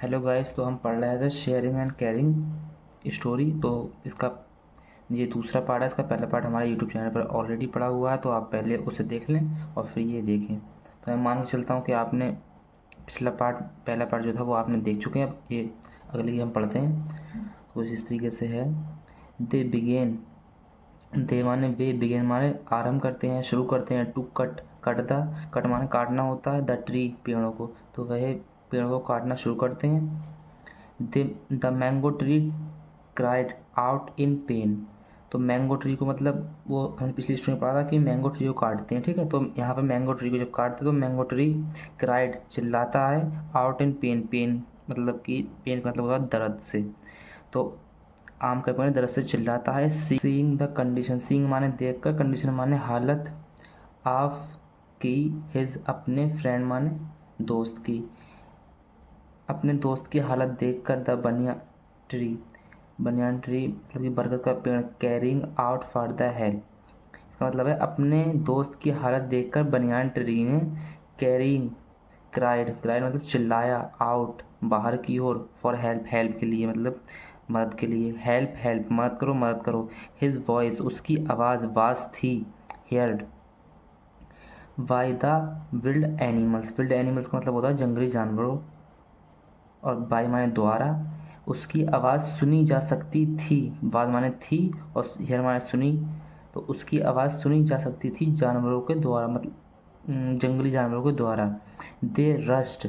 Hello guys, तो हम पढ़ रहे थे शेयरिंग एंड केयरिंग स्टोरी। तो इसका ये दूसरा पार्ट है। इसका पहला पार्ट हमारे यूट्यूब चैनल पर ऑलरेडी पड़ा हुआ है, तो आप पहले उसे देख लें और फिर ये देखें। तो मैं मान के चलता हूँ कि आपने पिछला पार्ट, पहला पार्ट जो था वो आपने देख चुके हैं। अब ये अगली हम पढ़ते हैं। तो इस तरीके से है। दे बिगेन, दे माने वे, बिगेन माने आरंभ करते हैं, शुरू करते हैं। To cut, cut the, cut माने काटना होता है। द ट्री, पेड़ों को, तो वह पेड़ों को काटना शुरू करते हैं। The mango tree cried out in pen, तो मैंगो ट्री को मतलब वो हमने पिछली स्टोरी में पढ़ा था कि मैंगो ट्री को काटते हैं, ठीक है। तो यहाँ पर मैंगो ट्री को जब काटते हैं तो मैंगो ट्री क्राइड चिल्लाता है, आउट इन पेन, पेन मतलब कि पेन का मतलब होता है दर्द से। तो आम का पेड़ दर्द से चिल्लाता है। सीइंग द कंडीशन, सीइंग माने देख कर, कंडीशन माने हालत, ऑफ की, हिज अपने, फ्रेंड माने दोस्त की, अपने दोस्त की हालत देखकर। द बनिया ट्री, बनियान ट्री मतलब कि बरगद का पेड़, carrying out for the help, इसका मतलब है अपने दोस्त की हालत देखकर बनियान ट्री ने कैरिंग, क्राइड, क्राइड मतलब चिल्लाया, आउट बाहर की ओर, फॉर हेल्प, हेल्प के लिए मतलब मदद के लिए, हेल्प हेल्प मदद करो मदद करो। हिज वॉइस उसकी आवाज़, वाज थी, heard by the wild animals, wild animals का मतलब होता है जंगली जानवरों, और बाय माने द्वारा, उसकी आवाज़ सुनी जा सकती थी। बाज माने थी और हेयर माने सुनी, तो उसकी आवाज़ सुनी जा सकती थी जानवरों के द्वारा, मतलब जंगली जानवरों के द्वारा। They rushed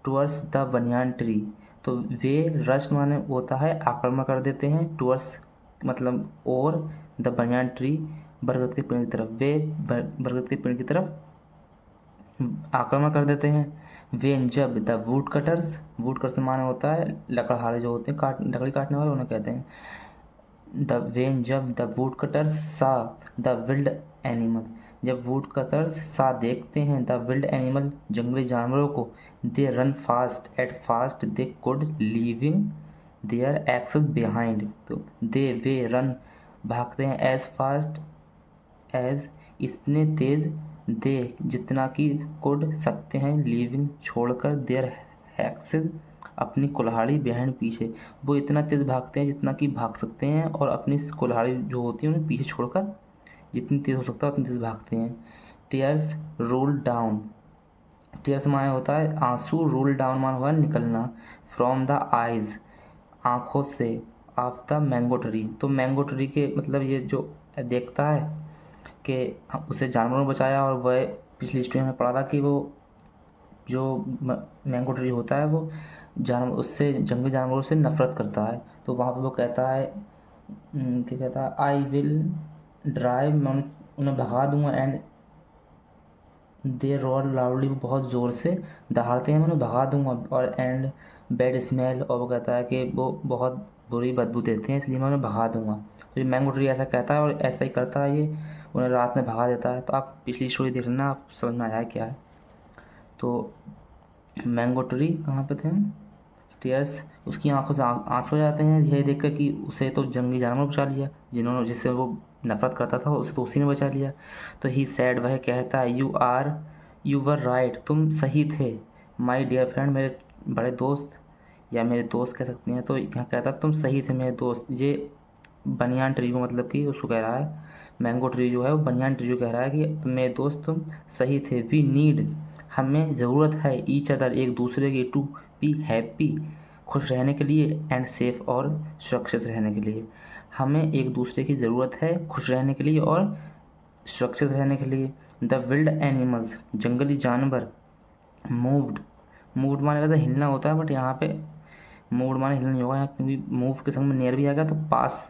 towards the banyan tree, तो वे रस्ट माने होता है आक्रमण कर देते हैं, टुवर्ड्स मतलब और, द बनियान ट्री बरगद के पेड़ की तरफ, वे बरगद के पेड़ की तरफ आक्रमण कर देते हैं। वेन जब, the wood cutters, would cutters माने होता है लकड़हारे जो होते हैं, लकड़ी काटने वाले उन्हें कहते हैं। द वेन जब, the wood cutters saw the wild animal, जब वुड कटर्स सा देखते हैं, द विल्ड एनिमल जंगली जानवरों को, they ran fast at fast they could, leaving their axes behind, तो दे वे रन भागते हैं, एज फास्ट एज इतने तेज, दे जितना कि कुड सकते हैं, लीविंग छोड़कर, देयर हैक्सेस अपनी कुल्हाड़ी, बिहाइंड पीछे, वो इतना तेज भागते हैं जितना कि भाग सकते हैं, और अपनी कुल्हाड़ी जो होती है उन्हें पीछे छोड़कर जितनी तेज हो सकता है उतनी तेज भागते हैं। टीयर्स रोल डाउन, टीयर्स माने होता है आंसू, रोल डाउन माने हुआ निकलना, फ्रॉम द आइज आँखों से, ऑफ द मैंगो ट्री, तो मैंगो ट्री के मतलब ये जो देखता है कि उसे जानवरों ने बचाया, और वह पिछली स्टोरी में पढ़ा था कि वो जो मैंगो ट्री होता है वो जानवर, उससे जंगली जानवरों से नफरत करता है। तो वहाँ पे वो कहता है क्या कहता है, आई विल ड्राइव, मैं उन्हें भगा दूंगा, एंड दे रोर लाउडली, वो बहुत ज़ोर से दहाड़ते हैं, मैं उन्हें भगा दूंगा, और एंड बैड स्मेल, और वो कहता है कि वो बहुत बुरी बदबू देते हैं इसलिए मैं उन्हें भगा दूंगा। तो ये मैंगो ट्री ऐसा कहता है और ऐसा ही करता है, ये उन्हें रात में भगा देता है। तो आप पिछली स्टोरी देख लेना, आप समझ में आया है क्या है। तो मैंगो ट्री कहाँ पे थे हम, टीयर्स, उसकी आंखों से आंसू आ जाते हैं यह देखकर कि उसे तो जंगली जानवर बचा लिया, जिन्होंने जिससे वो नफरत करता था उसे तो उसी ने बचा लिया। तो ही सैड, वह कहता है, यू वर राइट, तुम सही थे, माई डियर फ्रेंड, मेरे बड़े दोस्त, या मेरे दोस्त कह सकते हैं। तो यहाँ कहता तुम सही थे मेरे दोस्त, ये बनियान ट्री को मतलब कि उसको कह रहा है, मैंगो ट्री जो है वो बनियान ट्री को कह रहा है कि मेरे दोस्त तुम सही थे। वी नीड, हमें ज़रूरत है, ईच अदर एक दूसरे की, टू बी हैप्पी खुश रहने के लिए, एंड सेफ और सुरक्षित रहने के लिए। हमें एक दूसरे की ज़रूरत है खुश रहने के लिए और सुरक्षित रहने के लिए। द विल्ड एनिमल्स, जंगली जानवर, मूव्ड, मूव्ड माने वैसे हिलना होता है, बट यहाँ पे मूव्ड माने हिलना नहीं होगा यहाँ, क्योंकि मूव के संग में नियर भी आ गया तो पास,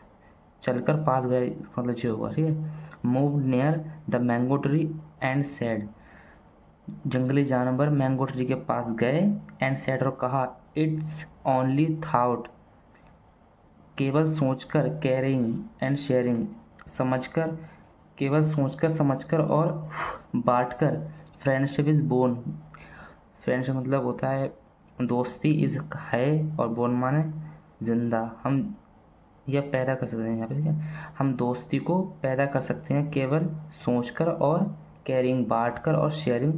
चलकर पास गए इसका मतलब ये होगा, ठीक है। Moved near the mango tree and sad, जंगली जानवर मैंगो ट्री के पास गए, एंड सेड और कहा, इट्स ओनली थाउट, केवल सोचकर, कैरिंग एंड शेयरिंग, समझकर, केवल सोचकर समझकर और बांटकर, फ्रेंडशिप इज़ बोर्न, फ्रेंडशिप मतलब होता है दोस्ती, इज़ है, और बोर्न माने जिंदा, हम यह पैदा कर सकते हैं यहाँ पे, ठीक है। हम दोस्ती को पैदा कर सकते हैं केवल सोचकर और कैरिंग बांटकर, और शेयरिंग,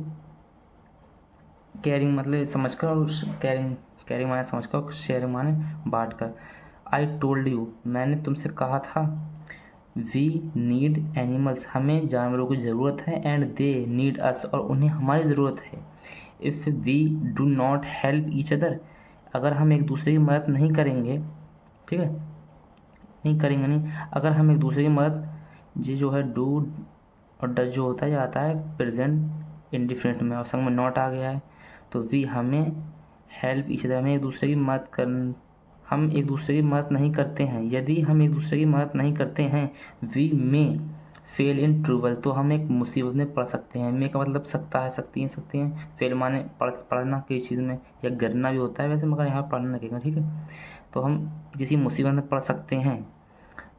केयरिंग मतलब समझकर, और केयरिंग कैरिंग माने समझ कर, शेयरिंग माने बांट कर। आई टोल्ड यू, मैंने तुमसे कहा था। वी नीड एनिमल्स, हमें जानवरों की ज़रूरत है। एंड दे नीड अस, और उन्हें हमारी ज़रूरत है। If we do not help each other, अगर हम एक दूसरे की मदद नहीं करेंगे, ठीक है, नहीं करेंगे नहीं, अगर हम एक दूसरे की मदद, ये जो है डू और डज जो होता है, ये आता है प्रेजेंट इंडिफरेंट में, और संग में नॉट आ गया है। तो वी, हमें, हेल्प ईच अदर, हमें एक दूसरे की मदद कर, हम एक दूसरे की मदद नहीं करते हैं, यदि हम एक दूसरे की मदद नहीं करते हैं, वी मे फेल इन ट्रूवल, तो हम एक मुसीबत में पड़ सकते हैं। मे का मतलब सकता है, सकती हैं। फेल माने पढ़ना किसी चीज़ में, या गिरना भी होता है वैसे, मगर यहाँ पढ़ना लगेगा, ठीक है। तो हम किसी मुसीबत में पड़ सकते हैं।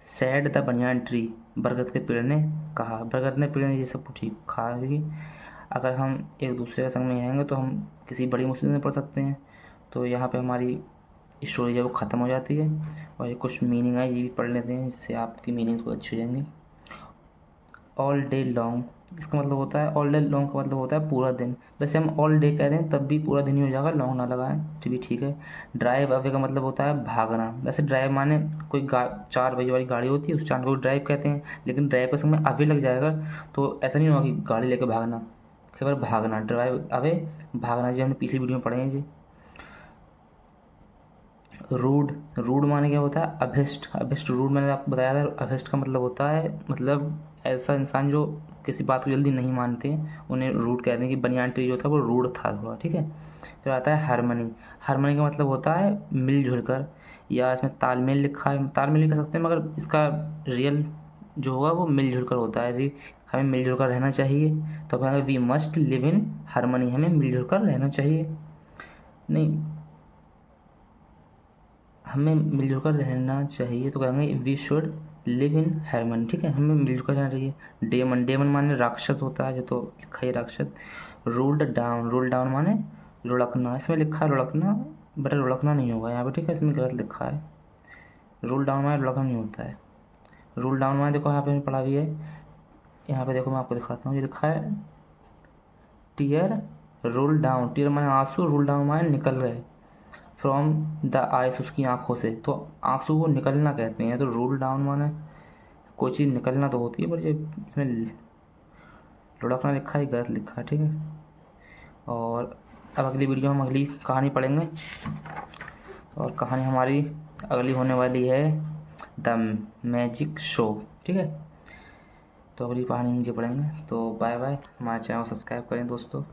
सैड द बनियान ट्री, बरगद के पेड़ ने कहा। बरगद ने पेड़ ने ये सब ठीक कहा कि अगर हम एक दूसरे के संग में रहेंगे तो हम किसी बड़ी मुसीबत में पड़ सकते हैं। तो यहाँ पे हमारी स्टोरी जब वो ख़त्म हो जाती है। और ये कुछ मीनिंग है, ये भी पढ़ लेते हैं, जिससे आपकी मीनिंग को अच्छी हो जाएंगी। ऑल डे लॉन्ग, इसका मतलब होता है, ऑल डे लॉन्ग का मतलब होता है पूरा दिन। वैसे हम ऑल डे कह रहे हैं तब भी पूरा दिन ही हो जाएगा, लॉन्ग ना लगाएं, तो भी ठीक है। ड्राइव अवे का मतलब होता है भागना। वैसे ड्राइव माने कोई 4 पहिए वाली गाड़ी होती है, उस चार को ड्राइव कहते हैं, लेकिन ड्राइव के समय अवे लग जाएगा, तो ऐसा नहीं होगा कि गाड़ी लेकर भागना, केवल भागना, ड्राइव अवे, भागना, जी हमने पिछली वीडियो में पढ़े हैं जी। रूड, रूड माने क्या होता है, अभिष्ट, अभिष्ट, रूड मैंने आपको बताया था। अभिष्ट का मतलब होता है, मतलब ऐसा इंसान जो किसी बात को जल्दी नहीं मानते, उन्हें रूड कहते हैं। कि बनियान ट्री जो था वो रूड था थोड़ा, ठीक है। फिर आता है हारमनी। हारमनी का मतलब होता है मिलजुल कर, या इसमें तालमेल लिखा है, तालमेल लिख सकते हैं, मगर इसका रियल जो होगा वो मिलजुल कर होता है जी। हमें मिलजुल कर रहना चाहिए, तो कहेंगे we must live in harmony, हमें मिलजुल कर रहना चाहिए। नहीं, हमें मिलजुल कर रहना चाहिए, तो कहेंगे we should live in harmony, ठीक है, हमें मिलजुल कर रहना चाहिए। डेमन, डेमन माने राक्षस होता है, जो तो लिखा ही राक्षस। रूल्ड डाउन, रूल डाउन माने लुढ़कना, इसमें लिखा है लुढ़कना, बट लुढ़कना नहीं होगा यहाँ पे, ठीक है, इसमें गलत लिखा है। रूल डाउन माने लुढ़कना नहीं होता है। रूल डाउन माने देखो यहाँ पे मैंने पढ़ा भी है, यहाँ पे देखो मैं आपको दिखाता हूँ, ये लिखा है टीयर रोल डाउन, टीयर माने आंसू, रोल डाउन माने निकल गए, फ्रॉम द आइस, उसकी आंखों से, तो आंसू को निकलना कहते हैं। तो रोल डाउन माने कोई चीज़ निकलना तो होती है, पर ये इसमें लुढ़कना लिखा है, गलत लिखा है, ठीक है। और अब अगली वीडियो में हम अगली कहानी पढ़ेंगे, और कहानी हमारी अगली होने वाली है द मैजिक शो, ठीक है। तो अगली कहानी मुझे पढ़ेंगे। तो बाय बाय, हमारे चैनल को सब्सक्राइब करें दोस्तों।